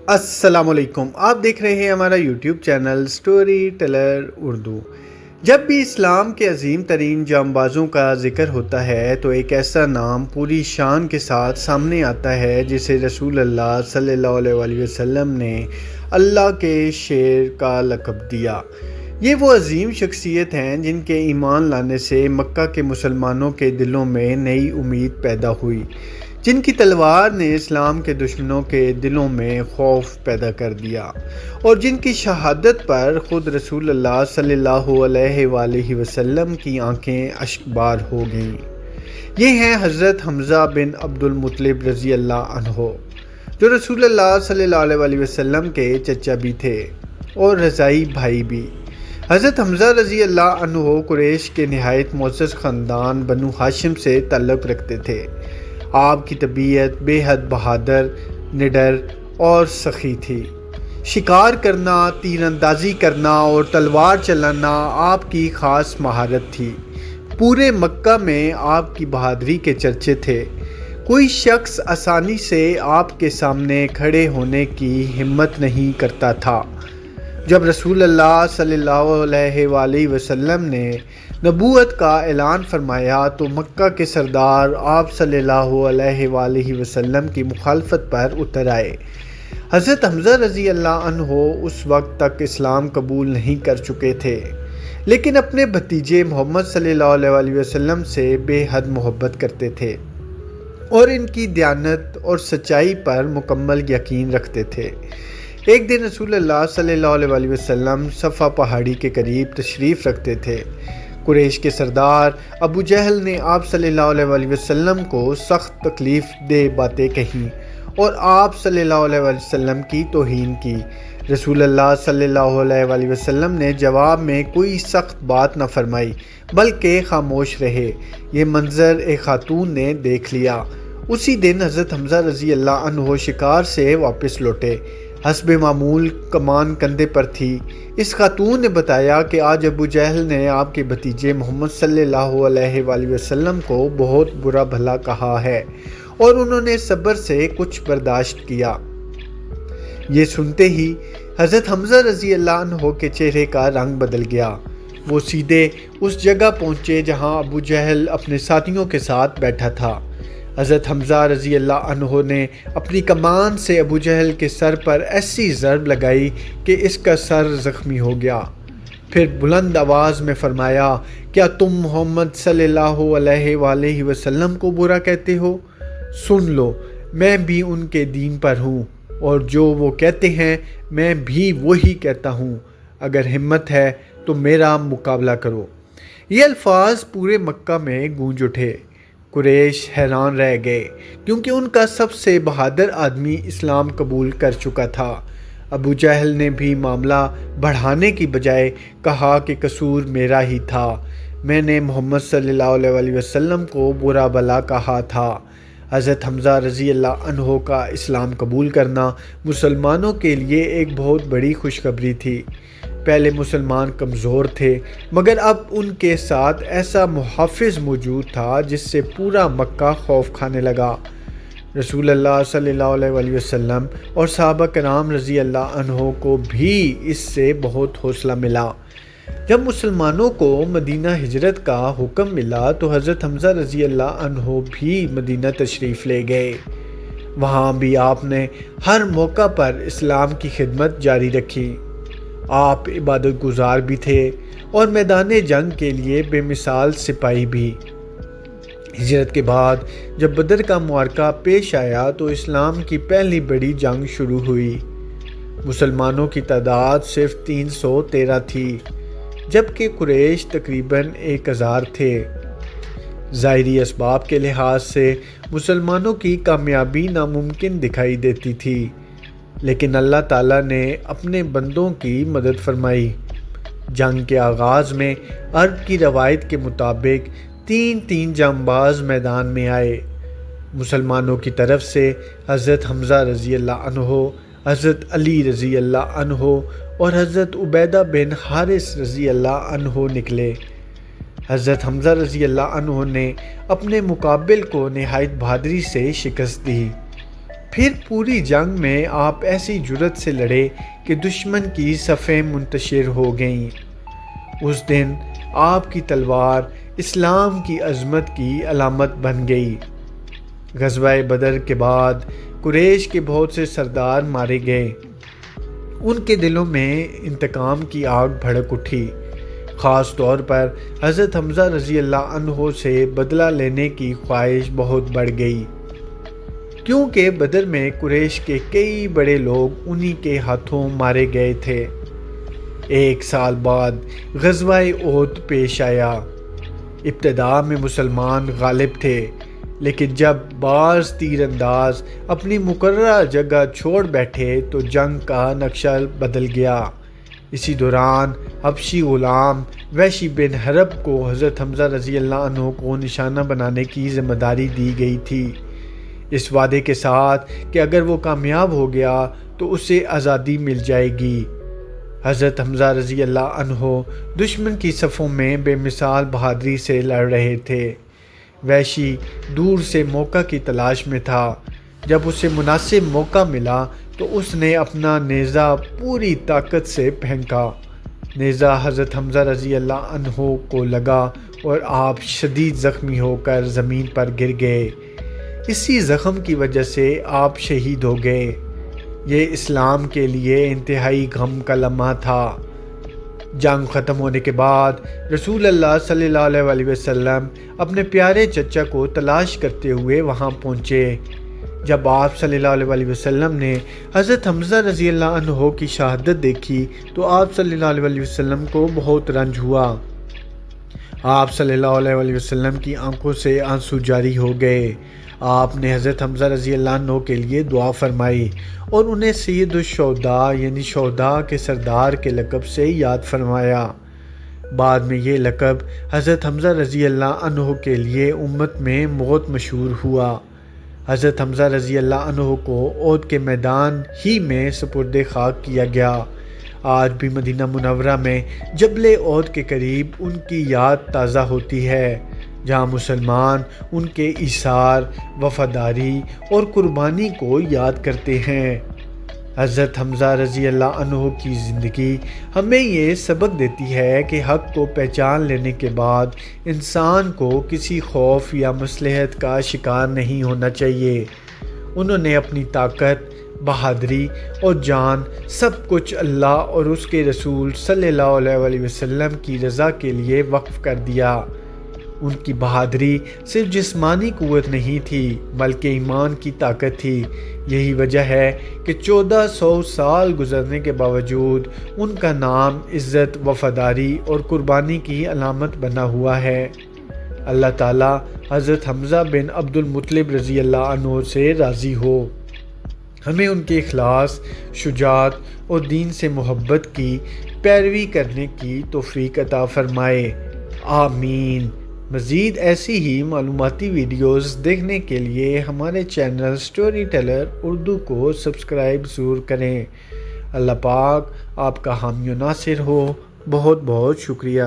السلام علیکم، آپ دیکھ رہے ہیں ہمارا YouTube channel story teller Urdu. جب بھی اسلام کے عظیم ترین جانبازوں کا ذکر ہوتا ہے تو ایک ایسا نام پوری شان کے ساتھ سامنے آتا ہے جسے رسول اللہ صلی اللہ علیہ وسلم نے اللہ کے شیر کا لقب دیا۔ یہ وہ عظیم شخصیت ہیں جن کے ایمان لانے سے مکہ کے مسلمانوں کے دلوں میں نئی امید پیدا ہوئی، جن کی تلوار نے اسلام کے دشمنوں کے دلوں میں خوف پیدا کر دیا، اور جن کی شہادت پر خود رسول اللہ صلی اللہ علیہ وآلہ وسلم کی آنکھیں اشکبار ہو گئیں۔ یہ ہیں حضرت حمزہ بن عبد المطلب رضی اللہ عنہ، جو رسول اللہ صلی اللہ علیہ وآلہ وسلم کے چچا بھی تھے اور رضائی بھائی بھی۔ حضرت حمزہ رضی اللہ عنہ قریش کے نہایت معزز خاندان بنو ہاشم سے تعلق رکھتے تھے۔ آپ کی طبیعت بے حد بہادر، نڈر اور سخی تھی۔ شکار کرنا، تیر اندازی کرنا اور تلوار چلانا آپ کی خاص مہارت تھی۔ پورے مکہ میں آپ کی بہادری کے چرچے تھے۔ کوئی شخص آسانی سے آپ کے سامنے کھڑے ہونے کی ہمت نہیں کرتا تھا۔ جب رسول اللہ صلی اللہ علیہ وآلہ وسلم نے نبوت کا اعلان فرمایا تو مکہ کے سردار آپ صلی اللہ علیہ وآلہ وسلم کی مخالفت پر اتر آئے۔ حضرت حمزہ رضی اللہ عنہ اس وقت تک اسلام قبول نہیں کر چکے تھے، لیکن اپنے بھتیجے محمد صلی اللہ علیہ وآلہ وسلم سے بے حد محبت کرتے تھے اور ان کی دیانت اور سچائی پر مکمل یقین رکھتے تھے۔ ایک دن رسول اللہ صلی اللہ علیہ وآلہ وسلم صفا پہاڑی کے قریب تشریف رکھتے تھے۔ قریش کے سردار ابو جہل نے آپ صلی اللہ علیہ وآلہ وسلم کو سخت تکلیف دہ باتیں کہیں اور آپ صلی اللہ علیہ وآلہ وسلم کی توہین کی۔ رسول اللہ صلی اللہ علیہ وآلہ وسلم نے جواب میں کوئی سخت بات نہ فرمائی بلکہ خاموش رہے۔ یہ منظر ایک خاتون نے دیکھ لیا۔ اسی دن حضرت حمزہ رضی اللہ عنہ شکار سے واپس لوٹے۔ حسب معمول کمان کندھے پر تھی۔ اس خاتون نے بتایا کہ آج ابو جہل نے آپ کے بھتیجے محمد صلی اللہ علیہ وآلہ وسلم کو بہت برا بھلا کہا ہے اور انہوں نے صبر سے کچھ برداشت کیا۔ یہ سنتے ہی حضرت حمزہ رضی اللہ عنہ کے چہرے کا رنگ بدل گیا۔ وہ سیدھے اس جگہ پہنچے جہاں ابو جہل اپنے ساتھیوں کے ساتھ بیٹھا تھا۔ حضرت حمزہ رضی اللہ عنہ نے اپنی کمان سے ابو جہل کے سر پر ایسی ضرب لگائی کہ اس کا سر زخمی ہو گیا۔ پھر بلند آواز میں فرمایا، کیا تم محمد صلی اللہ علیہ وآلہ وسلم کو برا کہتے ہو؟ سن لو، میں بھی ان کے دین پر ہوں اور جو وہ کہتے ہیں میں بھی وہی کہتا ہوں۔ اگر ہمت ہے تو میرا مقابلہ کرو۔ یہ الفاظ پورے مکہ میں گونج اٹھے۔ قریش حیران رہ گئے کیونکہ ان کا سب سے بہادر آدمی اسلام قبول کر چکا تھا۔ ابو جہل نے بھی معاملہ بڑھانے کی بجائے کہا کہ قصور میرا ہی تھا، میں نے محمد صلی اللہ علیہ وآلہ وسلم کو برا بھلا کہا تھا۔ حضرت حمزہ رضی اللہ عنہ کا اسلام قبول کرنا مسلمانوں کے لیے ایک بہت بڑی خوشخبری تھی۔ پہلے مسلمان کمزور تھے مگر اب ان کے ساتھ ایسا محافظ موجود تھا جس سے پورا مکہ خوف کھانے لگا۔ رسول اللہ صلی اللہ علیہ وآلہ وسلم اور صحابہ کرام رضی اللہ عنہ کو بھی اس سے بہت حوصلہ ملا۔ جب مسلمانوں کو مدینہ ہجرت کا حکم ملا تو حضرت حمزہ رضی اللہ عنہ بھی مدینہ تشریف لے گئے۔ وہاں بھی آپ نے ہر موقع پر اسلام کی خدمت جاری رکھی۔ آپ عبادت گزار بھی تھے اور میدان جنگ کے لیے بے مثال سپاہی بھی۔ ہجرت کے بعد جب بدر کا معرکہ پیش آیا تو اسلام کی پہلی بڑی جنگ شروع ہوئی۔ مسلمانوں کی تعداد صرف 313 تھی جبکہ قریش تقریباً 1000 تھے۔ ظاہری اسباب کے لحاظ سے مسلمانوں کی کامیابی ناممکن دکھائی دیتی تھی، لیکن اللہ تعالیٰ نے اپنے بندوں کی مدد فرمائی۔ جنگ کے آغاز میں عرب کی روایت کے مطابق 3 جانباز میدان میں آئے۔ مسلمانوں کی طرف سے حضرت حمزہ رضی اللہ عنہ، حضرت علی رضی اللہ عنہ اور حضرت عبیدہ بن حارث رضی اللہ عنہ نکلے۔ حضرت حمزہ رضی اللہ عنہ نے اپنے مقابل کو نہایت بہادری سے شکست دی۔ پھر پوری جنگ میں آپ ایسی جرأت سے لڑے کہ دشمن کی صفیں منتشر ہو گئیں۔ اس دن آپ کی تلوار اسلام کی عظمت کی علامت بن گئی۔ غزوہ بدر کے بعد قریش کے بہت سے سردار مارے گئے۔ ان کے دلوں میں انتقام کی آگ بھڑک اٹھی۔ خاص طور پر حضرت حمزہ رضی اللہ عنہ سے بدلہ لینے کی خواہش بہت بڑھ گئی، کیونکہ بدر میں قریش کے کئی بڑے لوگ انہی کے ہاتھوں مارے گئے تھے۔ 1 سال بعد غزوہ احد پیش آیا۔ ابتدا میں مسلمان غالب تھے، لیکن جب بعض تیر انداز اپنی مقررہ جگہ چھوڑ بیٹھے تو جنگ کا نقشہ بدل گیا۔ اسی دوران حبشی غلام وحشی بن حرب کو حضرت حمزہ رضی اللہ عنہ کو نشانہ بنانے کی ذمہ داری دی گئی تھی، اس وعدے کے ساتھ کہ اگر وہ کامیاب ہو گیا تو اسے آزادی مل جائے گی۔ حضرت حمزہ رضی اللہ عنہ دشمن کی صفوں میں بے مثال بہادری سے لڑ رہے تھے۔ وحشی دور سے موقع کی تلاش میں تھا۔ جب اسے مناسب موقع ملا تو اس نے اپنا نیزہ پوری طاقت سے پھینکا۔ نیزہ حضرت حمزہ رضی اللہ عنہ کو لگا اور آپ شدید زخمی ہو کر زمین پر گر گئے۔ اسی زخم کی وجہ سے آپ شہید ہو گئے۔ یہ اسلام کے لیے انتہائی غم کا لمحہ تھا۔ جنگ ختم ہونے کے بعد رسول اللہ صلی اللہ علیہ وسلم اپنے پیارے چچا کو تلاش کرتے ہوئے وہاں پہنچے۔ جب آپ صلی اللہ علیہ وسلم نے حضرت حمزہ رضی اللہ عنہ کی شہادت دیکھی تو آپ صلی اللہ علیہ وسلم کو بہت رنج ہوا۔ آپ صلی اللہ علیہ وسلم کی آنکھوں سے آنسو جاری ہو گئے۔ آپ نے حضرت حمزہ رضی اللہ عنہ کے لیے دعا فرمائی اور انہیں سید الشہداء یعنی شہداء کے سردار کے لقب سے یاد فرمایا۔ بعد میں یہ لقب حضرت حمزہ رضی اللہ عنہ کے لیے امت میں بہت مشہور ہوا۔ حضرت حمزہ رضی اللہ عنہ کو احد کے میدان ہی میں سپرد خاک کیا گیا۔ آج بھی مدینہ منورہ میں جبل احد کے قریب ان کی یاد تازہ ہوتی ہے، جہاں مسلمان ان کے ایثار، وفاداری اور قربانی کو یاد کرتے ہیں۔ حضرت حمزہ رضی اللہ عنہ کی زندگی ہمیں یہ سبق دیتی ہے کہ حق کو پہچان لینے کے بعد انسان کو کسی خوف یا مصلحت کا شکار نہیں ہونا چاہیے۔ انہوں نے اپنی طاقت، بہادری اور جان سب کچھ اللہ اور اس کے رسول صلی اللہ علیہ وسلم کی رضا کے لیے وقف کر دیا۔ ان کی بہادری صرف جسمانی قوت نہیں تھی بلکہ ایمان کی طاقت تھی۔ یہی وجہ ہے کہ 1400 سال گزرنے کے باوجود ان کا نام عزت، وفاداری اور قربانی کی علامت بنا ہوا ہے۔ اللہ تعالیٰ حضرت حمزہ بن عبد المطلب رضی اللہ عنہ سے راضی ہو۔ ہمیں ان کے اخلاص، شجاعت اور دین سے محبت کی پیروی کرنے کی توفیق عطا فرمائے۔ آمین۔ مزید ایسی ہی معلوماتی ویڈیوز دیکھنے کے لیے ہمارے چینل سٹوری ٹیلر اردو کو سبسکرائب ضرور کریں۔ اللہ پاک آپ کا حامی و ناصر ہو۔ بہت بہت شکریہ۔